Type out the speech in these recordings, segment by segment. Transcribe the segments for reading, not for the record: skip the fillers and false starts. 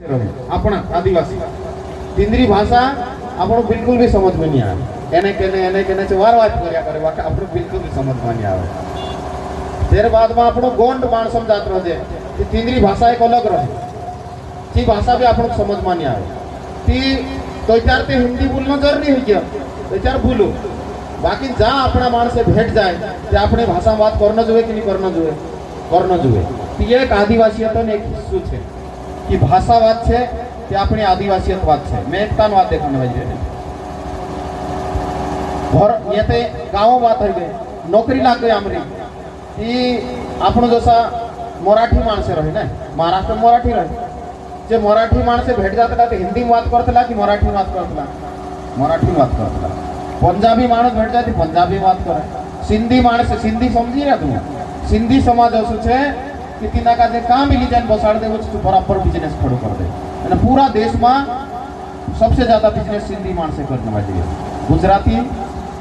अपना आदिवासी तिंद्री भाषा आपण बिल्कुल भी समझ में नहीं आवे एने केने से वार बात कर्या करे बाकी आपण बिल्कुल भी समझ में नहीं आवे। तेर बाद में आपण गोंड माणसम जात रहे ती तिंद्री भाषा एक अलग रहे ती भाषा भी आपण समझ में नहीं आवे ती तो चार ते हिंदी बोलना जरूरी है क्या तो चार बोलो बाकी जा अपना माणसे भेट जाए ते अपने भाषा बात करना जोए कि नहीं करना जोए ती एक आदिवासीयतन एक हिस्सो छे कि भाषा बात है कि अपनी आदिवासीयत बात है मैं एकता बात देखने वाली घर ये ते गाँव बात है नौकरी लाग गई आमरी कि आपण जसा मराठी माणसे रहे ना महाराष्ट्र मराठी रहे जे मराठी माणसे भेट जाता ते हिंदी बात करतला कि मराठी बात करतला पंजाबी माणस भेट जाती पंजाबी बात करे सिंधी माणस सिंधी समझी रहा तुम सिंधी समाज असो छे कि तीना का काम मिली जाए बसाड़ दे तो बराबर बिजनेस खड़ो कर दे અને पूरा देश में सबसे ज्यादा बिजनेस सिंधी माणसे करने वाली है गुजराती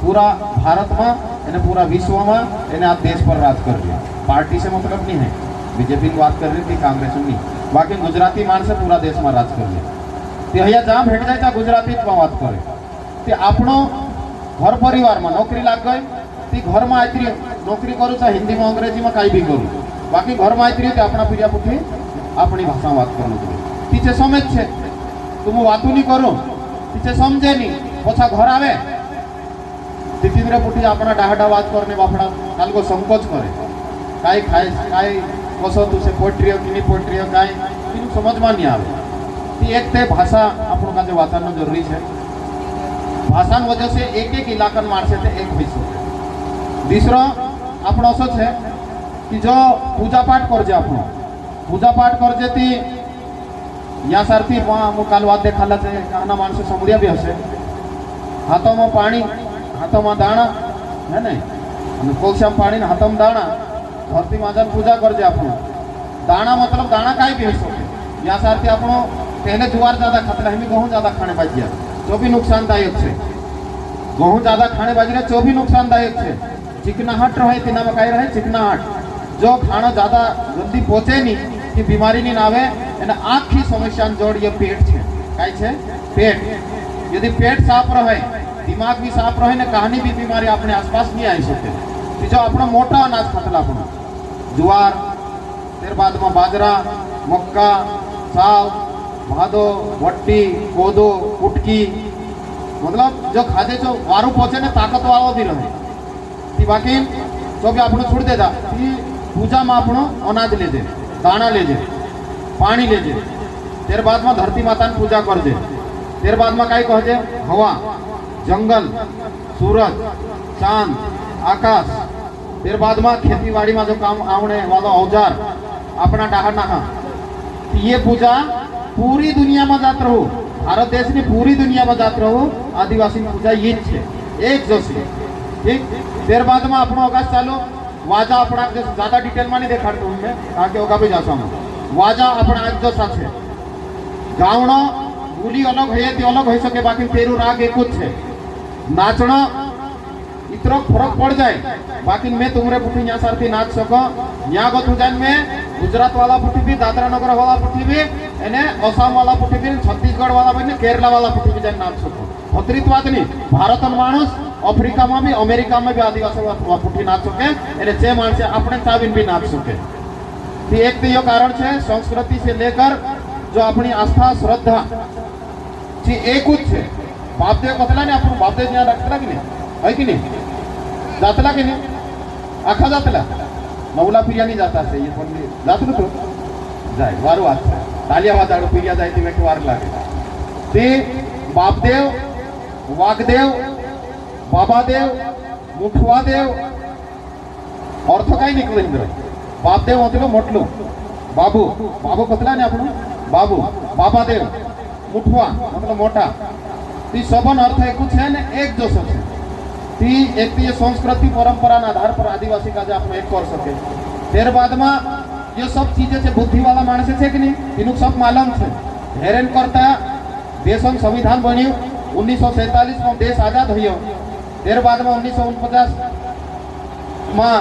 पूरा भारत में અને पूरा विश्व में એને આ देश पर राज कर दिया। पार्टी से मतलब नहीं है बीजेपी की बात कर रही थी कांग्रेस में बाकी गुजराती माणसे पूरा देश में राज कर लिया ते अहिया जहाँ भेट जाए ત્યાં गुजराती में बात करे ते આપણો घर परिवार में नौकरी लाग गई ती घर में आती नौकरी करूँ चाहे हिंदी में अंग्रेजी में कहीं भी करूँ बाकी घर में आती रही अपना पीढ़िया पुठी अपनी भाषा में बात करनी चाहिए पीछे समझ छे तुम बात नहीं करो पीछे समझे नहीं पछा घर आवे तीसरे पुठी अपना डाहडा बात करने बापड़ा काल को संकोच करे काई खाए काई कसो तुसे पोट्रियो कि नहीं पोट्रियो काई समझ में नहीं आवे एक ते भाषा अपन का वाचन जरूरी है भाषा वजह से एक इलाका माणसे एक हिस्सो दूसरो आपण असो है कि जो पूजा पाठ करजे आपण पूजा पाठ करजे ती या सारथी काल वाद देखाला छे काना माणसे समझ्या भी हशे हाथों में पानी हाथों में दाणा है नहीं અને કોલસામાં પાણી ને હાથમાં દાણા ધરતી માતાની પૂજા કરજે આપણો દાણા मतलब दाणा काई भी हो सके या सारथी આપણો पहले जुवार ज्यादा खाते हम गेहूं ज्यादा खाने बाजिया जो भी नुकसानदायक है गेहूं ज्यादा खाने बाजी जो भी नुकसानदायक है चिकनाहट रहे तेना में कई रहे चिकनाहट जो खाना ज्यादा जल्दी पहुंचे नहीं कि बीमारी नहीं आवे एना आखी समस्या जोड़ ये पेट है कई है पेट यदि पेट साफ रहे दिमाग भी साफ रहे ने कहानी भी बीमारी अपने आसपास नहीं आई सके जो अपना मोटा अनाज खातला अपना जुआर तेर बाद में बाजरा मक्का साव भादो वट्टी कोदो कुटकी मतलब जो खादे जो वारू पहुंचे ने ताकत वालों भी रहे ती बाकी जो भी आपने छोड़ देता पूजा में आपनो अनाज ले दे दाना ले जे पानी ले जे तेर बाद में धरती माता ने पूजा कर दे तेर बाद में कई कहे हवा जंगल सूरज चांद आकाश तेर बाद में खेतीवाड़ी में जो काम आवने वाला औजार अपना डाहा नाहा ये पूजा पूरी दुनिया में जात रहो भारत देश की पूरी दुनिया में जात रहो आदिवासी पूजा ये एक जैसी ठीक तेर बाद में अपना अवकाश चालू वाजा अपना ज्यादा डिटेल में नहीं देखाड़ता हूँ मैं आगे होगा भी जाता हूँ वाजा अपना एक जैसा है गावनो बोली अलग है तो अलग हो सके बाकी तेरू राग एक है नाचना इतना फर्क पड़ जाए बाकी मैं तुमरे पुठी यहाँ सारथी नाच सको यहाँ गो तुझान में गुजरात वाला पुठी भी दादरा नगर वाला पुठी भी एने असम वाला पुठी भी छत्तीसगढ़ वाला भी केरला वाला पुठी भी नाच सको भद्रितवाद नहीं भारत मानुस अफ्रीका में भी अमेरिका में भी आदिवासी पुठी नाच सके एने जे माणसे अपने चाबीन भी नाच सके एक तो ये कारण है संस्कृति से लेकर जो अपनी आस्था श्रद्धा जी एक है बापदेव कतला नहीं अपन बापदेव यहाँ रखला कि नहीं है कि नहीं जातला कि नहीं आखा जातला नवला फिरिया नहीं जाता से ये पण जात तो जाए वारू आज तालिया वाजाड़ो फिरिया जाए ती वेट वार लागे ते बापदेव वागदेव बाबादेव मुठवादेव अर्थ काय निकलो इंद्र बापदेव मतलब मोटलो बाबू बाबू कतला ने आपण बाबू बाबादेव मुठवा मतलब मोटा ती सबन अर्थ एक है ने एक जो है ती एक ये संस्कृति परंपरा ना आधार पर आदिवासी का जो आप एक कर सके तेर बाद में ये सब चीजें से बुद्धि वाला मानस है कि नहीं तीनों सब मालूम है हेरेन करता देश संविधान बनी 1947 में देश आजाद हुई तेर बाद में 1949 में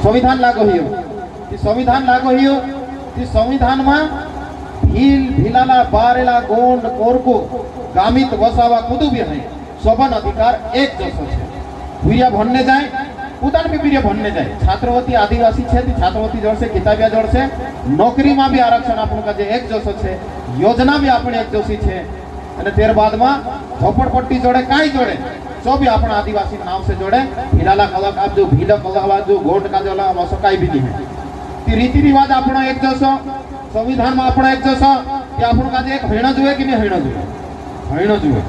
संविधान लागू हुई संविधान लागू हुई संविधान में भील भीलाला बारेला गोंड कोरको गामित वसावा कुदु भी है सबन अधिकार एक जसो छे भूरिया भणने जाए उदान भी भूरिया भणने जाए छात्रवती आदिवासी छे छात्रवती जोड़ से किताबिया जोड़ से नौकरी में भी आरक्षण आपन का जे एक जसो छे योजना भी आपने एक जोशी छे અને ત્યારબાદ માં ઝોપડપટ્ટી જોડે કાઈ જોડે जो भी अपना आदिवासी नाम से जोड़े हिलाला कलक आप जो भीला कलक जो गोंड का जोला वसो काई भी नहीं ती रीति रिवाज अपना एक जसो संविधान में अपना एक जसो कि अपन का एक हेणो जुए कि नहीं हेणो जुए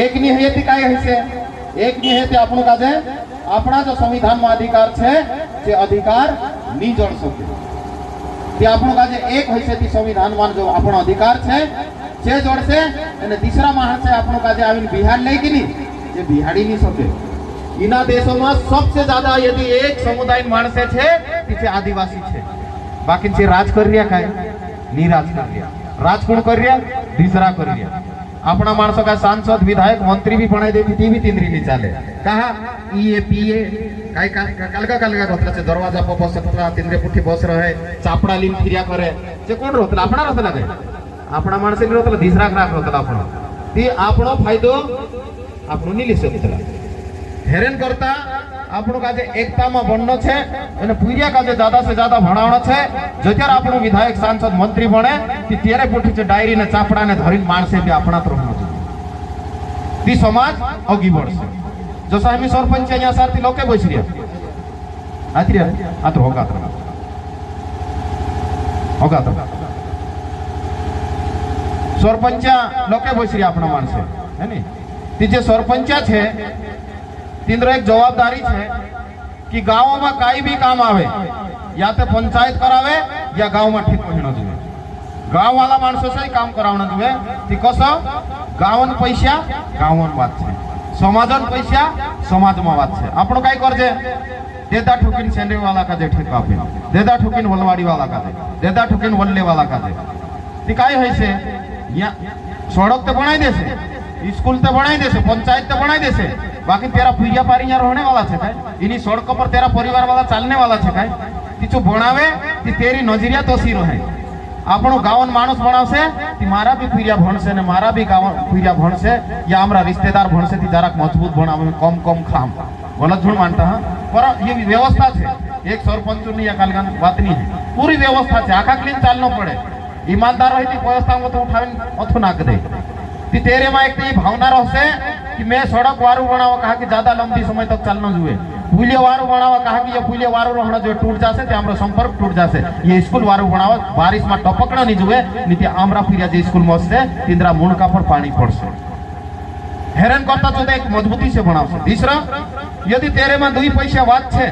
एक नहीं है ती काई है से एक नहीं है ती अपन का जे अपना जो संविधान में अधिकार छे जे अधिकार नहीं जोड़ सके ती अपन का जे एक है से ती संविधान में जो अपना अधिकार छे जे जोड़ से અને तीसरा माणस है આપણો કાજે આવીને બિહાર લઈ કે નહીં જે બિહાડી નહીં શકે इना देशों में सबसे ज्यादा यदि एक समुदाय माणसे छे तिचे आदिवासी छे बाकी जे राज कर रिया काय नी राज कर रिया राज कोण कर रिया तीसरा कर रिया अपना माणसों का सांसद विधायक मंत्री भी बनाई देती ती भी तिंद्री नहीं चाले कहा ये पीए काय कलगा रोतला से दरवाजा पर बस सकता तिंद्रे पुठी बस रहे चापड़ा लीन फिरिया करे जे कोण रोतला अपना रोतला काय अपना माणसे रोतला तीसरा ग्राहक रोतला आपण ती आपणो फायदो આપણો ની લી શકતલા હેરાન करता આપણો કાજે એકતામાં બનનો છે અને પૂર્યા કાજે ज्यादा से ज्यादा ભણાવણો છે જત્યાર આપણો વિધાયક सांसद મંત્રી બને ती ત્યારે પોઠી છે ડાયરી ને ચાપડા ને ધરીને માણસે બી આપણા તરફનો છે ती समाज અગી બળશે જો સાહેબી સરપંચ અહીંયા સારથી લોકે બેસી રહ્યા આત્રિયા આ તો હોગા सरपंच लोके बसरी अपना माणसे है नी ती जे सरपंच छे तिंद्र एक जवाबदारी छे कि गाँव में काई भी काम आवे या तो पंचायत करावे या गाँव में ठीक होना जुए गाँव वाला माणसों से काम करावना जुए ती कसो गावन पैसा गावन बात छे समाजन पैसा समाज में बात छे आपणो काई करजे देदा ठुकीन सेंडे वाला का जे ठीक आपे देदा ठुकीन वलवाड़ी वाला का दे देदा ठुकीन वल्ले वाला का दे ती काई होय छे या सड़क तो बनाई देसे स्कूल तो बनाई देसे पंचायत तो बनाई देसे बाकी तेरा पूजा पारी यहाँ रहने वाला है काय इन्हीं सड़कों पर तेरा परिवार वाला चलने वाला है काय ती जो बनावे ती तेरी नजरिया तो सी रहे આપણો ગાવન માણસ ભણાવશે ती मारा भी पीरिया भणसे ने मारा भी गावन पीरिया भणसे या हमरा रिश्तेदार भणसे ती जरा मजबूत बनावे कम खाम गलत झूठ मानता हां पर ये व्यवस्था छे एक सरपंच ની या कालगान बात नहीं है पूरी व्यवस्था छे आखा क्लीन चालनो पड़े ईमानदार रही थी व्यवस्था में तो उठावे अथु नाक दे ती तेरे में एक ती भावना रहसे कि मैं सड़क वारू बनावा कहा कि ज्यादा लंबी समय तक चलना जुए पुलिया वारू बनावा कहा कि ये पुलिया वारू रहना जो टूट जासे ते हमरो संपर्क टूट जासे ये स्कूल वारू बनावा बारिश में टपकना नहीं जुए नीति आमरा फिरिया जे स्कूल में से तिंद्रा मुंडका पर पानी पड़से हैरान करता तो एक मजबूती से बनावसे तीसरा यदि तेरे में दुई पैसा बात छे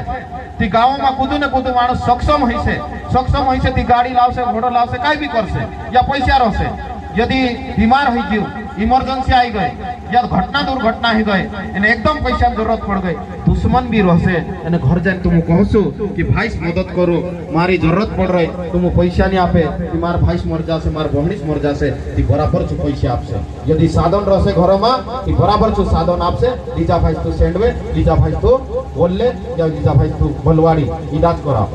ती गाँव में कूदू ने कूदू माणस सक्षम है ती गाड़ी लावसे घोड़ो लावसे काई भी करसे या पैसा रहसे यदि बीमार हो गयो इमरजेंसी आई गए या घटना दुर्घटना ही गए इन्हें एकदम पैसा जरूरत पड़ गई दुश्मन भी रहसे इन्हें घर जाए तुम कहसो कि भाई मदद करो मारी जरूरत पड़ रही तुम पैसा नहीं आपे कि मार भाई मर जासे मार बहनी मर जासे ती बराबर छु पैसा आपसे यदि साधन रहसे घर में ती बराबर छु साधन आपसे लीजा भाई तू सेंडवे लीजा भाई तू बोलले या लीजा भाई तू बलवाड़ी इलाज करा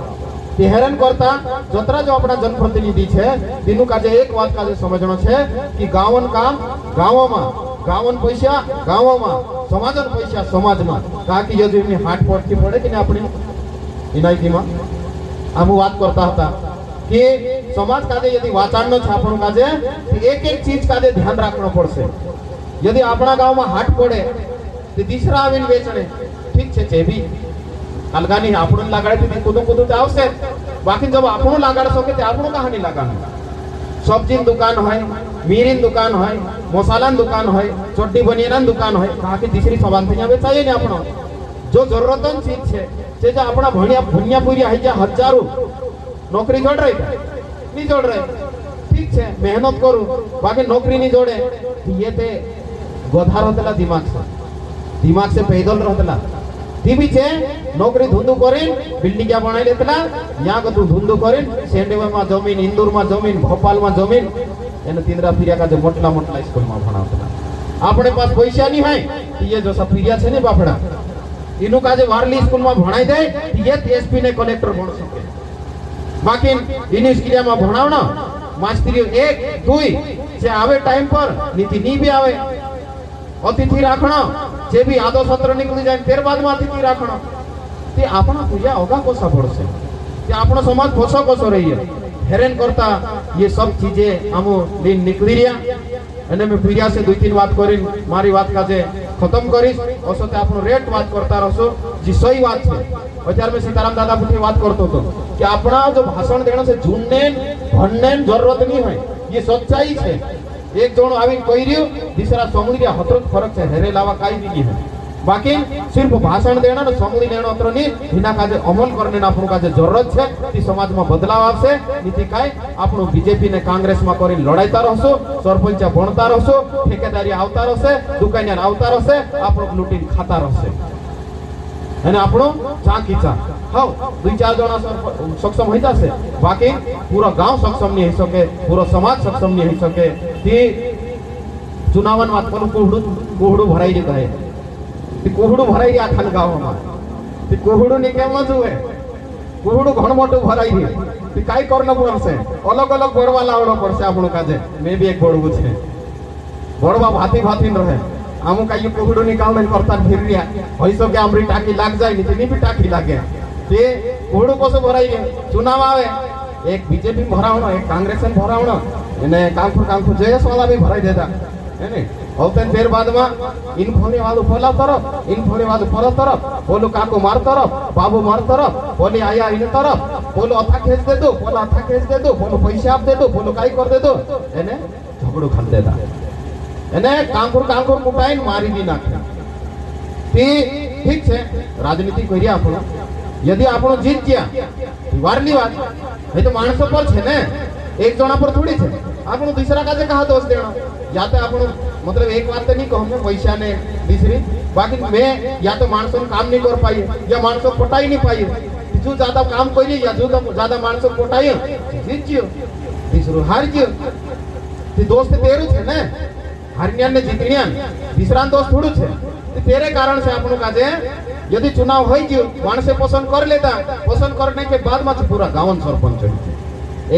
ती हैरान करता जतरा जो अपना जनप्रतिनिधि छे तीनू काजे एक बात काजे समझनो छे कि गावन काम गाँव में गावन पैसा गाँव में समाजन पैसा समाज में कहा कि यदि हाट पड़ती पड़े कि नहीं अपनी इनायती में हम बात करता था कि समाज काजे यदि वाचाणनो छे आपणो काजे एक एक चीज काजे ध्यान राखनो पड़से यदि अपना गाँव में हाट पड़े तो तीसरा आवीने बेचणे ठीक छे जे भी अलगानी आपण लागाडे ती कूदू ते आवशे बाकी जब आपण लागाडशो के ते आपण कहानी लगानो सब्जी दुकान है मीरीन दुकान है मसालान दुकान है चड्डी बनियान दुकान है कहा कि तीसरी सवाल थी बेचाइए ने आपण जो जरूरतन चीज छे जे जे अपना भणिया पूरी है जे हजारों नौकरी जोड़ रही नहीं जोड़ रहे ठीक छे मेहनत करू बाकी नौकरी नहीं जोड़े ये ते गोधार होतला दिमाग से पैदल रहतला ती भी छे नौकरी धंधो करीन बिल्डिंग क्या बनाई लेतला यहाँ को तू धंधो करीन सेंडेवा में जमीन इंदौर में जमीन भोपाल में जमीन एने तींद्रा फिरिया का जो मोटला स्कूल में भणावतला अपने पास पैसा नहीं है ये जो सब फिरिया छे ने बापड़ा इनु का जो वारली स्कूल में भणाई दे ये एसपी ने कलेक्टर बन सके बाकी इन स्कूल में भणावना मास्त्रीओ 1 2 जे आवे टाइम पर नीति नी भी आवे अतिथि राखण जे भी आदो सत्र निकली जाए तेर बाद में अतिथि राखण ते आपणा पूजा होगा कोसा पड़से ते आपणो समाज कोसा कोसो रही है हेरेन करता ये सब चीजें हम दिन निकली रिया एने में पीरिया से 2-3 बात करिन मारी बात काजे खत्म करिस ओसोते आपनो रेट बात करता रहसो जी सही बात छे अचार में सीताराम दादा पुठी बात करतो तो कि आपना जो भाषण देने से झुनने भनने जरूरत नहीं है ये सच्चाई छे एक जण आवी कहिरियो दूसरा समलिया हतरत फरक छे हेरे लावा काई नहीं है बाकी सिर्फ भाषण देना और समली लेना अत्र नहीं हिना काजे अमल करने ना आपन काजे जरूरत छे ती समाज में बदलाव आवशे नीति काय आपनो बीजेपी ने कांग्रेस में करी लड़ाईता रहसो सरपंच बनता रहसो ठेकेदारी आवता रहसे दुकानिया आवता रहसे आपनो लूटीन खाता रहसे અને આપણો ચાકીચા હાઉ 2-4 જણા સક્ષમ હોઈ જશે બાકી પૂરો ગામ સક્ષમ નહીં હોઈ શકે પૂરો સમાજ સક્ષમ નહીં હોઈ શકે તે ચુનાવન વાત પર કોહડું ભરાઈ જતા હે તે કોહડું ભરાઈ ગયા આખા ગામમાં તે કોહડું ને કેમ ન જોવે કોહડું ઘણ મોટું ભરાઈ ગયું તે કાઈ કરવું પડશે અલગ અલગ બોરવા લાવડો પડશે આપણો કાજે મે બી એક બોરવું છે બોરવા ભાતી ભાતી રહે आमु काई कोहडो निकालने करता फिर रिया होइसो के हमरी टाकी लाग जाय नी भी टाकी लागे ते कोहडो कसो भराई चुनाव आवे एक बीजेपी भरावणो एक कांग्रेस ने भरावणो एने कांखो जयस वाला भी भराई देता है ने औतन फेर बाद में इन फोने वालो पोला तरफ इन फोने वालो पर तरफ बोलो काको मार तरफ बाबू मार तरफ बोली आया इन तरफ बोलो अथा खेच दे दो बोला अथा खेच दे दो बोलो पैसा आप दे दो बोलो काई कर दे दो एने झगड़ो खाल देता एने कांकुर कुटाइन मारी दी नाखे ती ठीक छे राजनीति करिया आपण यदि आपण जीत गया वारली बात है तो मानसो पर छे ने एक जना पर थोड़ी छे आपण दूसरा काजे कहा दोष देना या तो आपण मतलब एक बात तो नहीं कहूं मैं पैसा ने दूसरी बाकी मैं या तो मानसो काम नहीं कर पाई या मानसो पटाई नहीं पाई जो ज्यादा काम करी या जो ज्यादा मानसो पटाई जीत जियो तीसरो हार जियो ती दोस्त तेरू छे ने हरियाण ने जीतनियान तीसरा दोस्त थोड़ू छे तेरे कारण से आपनो काजे यदि चुनाव होई गयो मानसे पसंद कर लेता पसंद करने के बाद में पूरा गांव सरपंच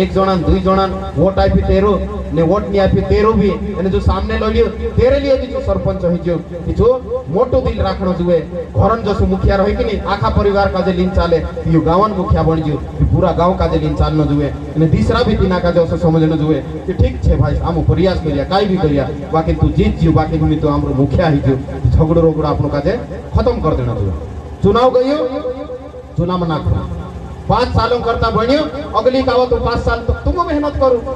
एक जणा 2 जणा वोट आपी तेरो ने वोट नहीं आपी तेरो भी एने जो सामने लड़ियो तेरे लिए भी जो सरपंच होई गयो कि जो मोटो दिल राखनो जुए घरन जसो मुखिया रही कि नहीं आखा परिवार काजे लीन चाले यो गांवन मुखिया बन गयो पूरा गांव काजे लीन चालनो जुए एने तीसरा भी तीना काजे ओसे समझनो जुए कि ठीक छे भाई आमो प्रयास करिया काई भी करिया बाकी तू जीत जियो बाकी तुमी तो हमरो मुखिया ही जो झगड़ो रोगड़ो आपनो काजे खत्म कर देना जुए चुनाव गयो चुनाव में नाखो 5 सालों करता बनियो अगली कावत तो 5 साल तक तुम मेहनत करो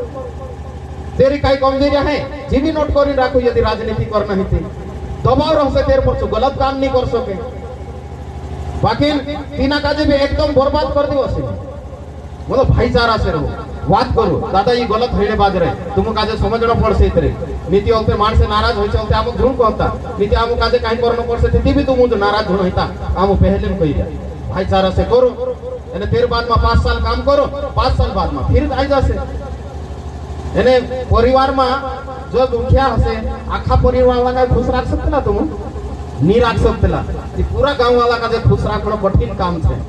तेरी काई कमजोरियां है जी भी नोट करी राखो यदि राजनीति करना ही थी दबाव रह से तेरे पर गलत काम नहीं कर सके बाकी तीना काजे भी एकदम बर्बाद कर दियो से मतलब भाईचारा से रहो बात करो दादा ये गलत होइले बाज रहे तुम काजे समझनो पड़से इतरे नीति होते मान से नाराज होई चलते आम ध्रुव कहता नीति आम काजे काई करनो पड़से थी भी तुम जो नाराज होनो होता आम पहले में कही दिया भाईचारा से करो एने फिर बाद में 5 साल काम करो 5 साल बाद में फिर आई जासे एने परिवार में जो दुखिया हसे आखा परिवार वाला का खुश राख सकतेला तुम नहीं राख सकतेला ये पूरा गांव वाला का जे खुश राखनो कठिन काम छे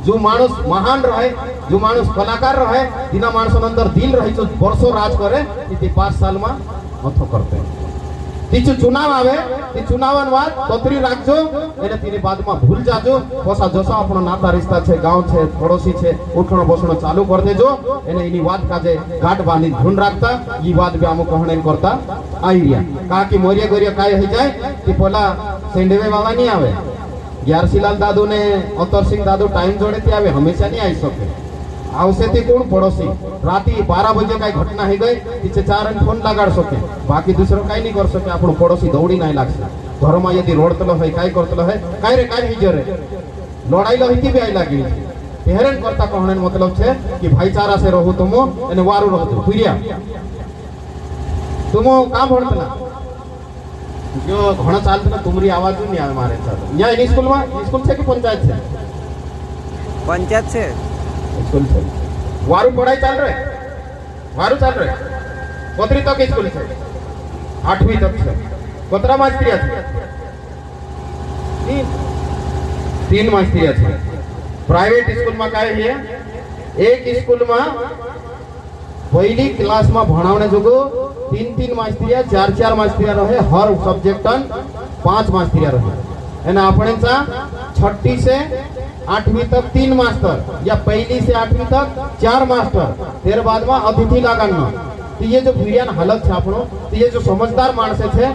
जो मानुस महान रहे जो मानुस कलाकार रहे दिना मानुस अंदर दिल रही जो वर्षों राज करे इति 5 साल में मथो करते तीचु चुनाव आवे ती चुनावन बाद पत्री राखजो एने तीनी बाद में भूल जाजो पोसा जसा आपनो नाता रिश्ता छे गांव छे पड़ोसी छे उठणो बसणो चालू कर देजो एने इनी बात काजे गांठ बांधी धुन राखता ई बात भी आमो कहणे करता आई रिया का कि मोरिया गोरिया काय हो जाए कि पोला सेंडेवे वाला नहीं आवे ग्यारसीलाल दादू ने अतर सिंह दादू टाइम जोड़े थी आवे हमेशा नहीं आई सके आवसे थी कोण पड़ोसी राती 12 बजे काई घटना हो गई पीछे 4 फोन लगाड़ सके बाकी दूसरो काई नहीं कर सके आपनो पड़ोसी दौड़ी नहीं लागसे घर में यदि रोडतलो है काई करतलो है काई रे काई हिजो रे लड़ाई लहिती भी आई लागी हेरन करता कहने मतलब छे कि भाईचारा से रहू तुम एने वारू रहतो पुरिया तुम काम भणतला जो घणो चालतो तुमरी आवाज नहीं आवे मारे साथ यहाँ स्कूल छे कि पंचायत छे पंचायत छे स्कूल छे वारू पढ़ाई चल रहे कोतरी तक स्कूल छे 8वीं तक छे कोतरा मास्टरिया छे 3 मास्टरिया छे प्राइवेट स्कूल में काय है एक स्कूल में पहली क्लास में भणावने जोगो 3-3 मास्टरिया 4-4 मास्टरिया रहे हर सब्जेक्ट 5 मास्टरिया रहे एना आपणेचा 6ठी से 8वीं तक 3 मास्टर या पहली से 8वीं तक 4 मास्टर तेर बाद में अतिथि लगाना तो ये जो भिड़ियान हालत है आपनो तो ये जो समझदार मानसे छे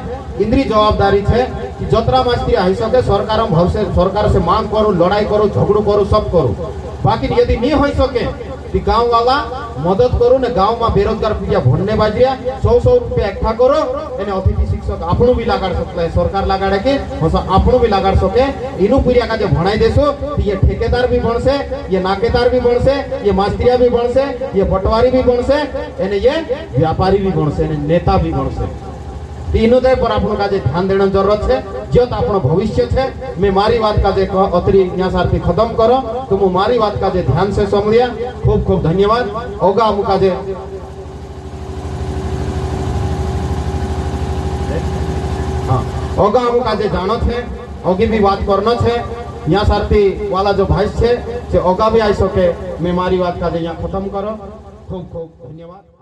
इंद्री जवाबदारी छे कि जतरा मास्टरिया है सके सरकार से मांग करो लड़ाई करो झगड़ू करो सब करो बाकी यदि नहीं हो सके तो गांव वाला मदद करो ने गांव में बेरोजगार पिया भरने बाजरिया 100 रुपया इकट्ठा करो एने अतिथि शिक्षक आपनो भी लगाड़ सकता है सरकार लगाड़े के आपनो भी लगाड़ सके इनु पिया का जो भणाई देसो तो ये ठेकेदार भी बन से ये नाकेदार भी बन से ये मास्टरिया भी बन से ये पटवारी भी बन से एने ये व्यापारी भी बन से नेता भी बन से तीनों पर आपको का ध्यान देना जरूरत है जो आपनो भविष्य है मैं मारी बात का अतरी सारथी खत्म करो तो मु मारी बात का ध्यान से समझिया खूब खूब धन्यवाद ओगा मुका हाँ ओगा मुका जानो छे ओगी भी बात करना छे यहाँ सारथी वाला जो भाई छे ओगा भी आई सके मैं मारी बात का यहाँ खत्म करो खूब खूब धन्यवाद।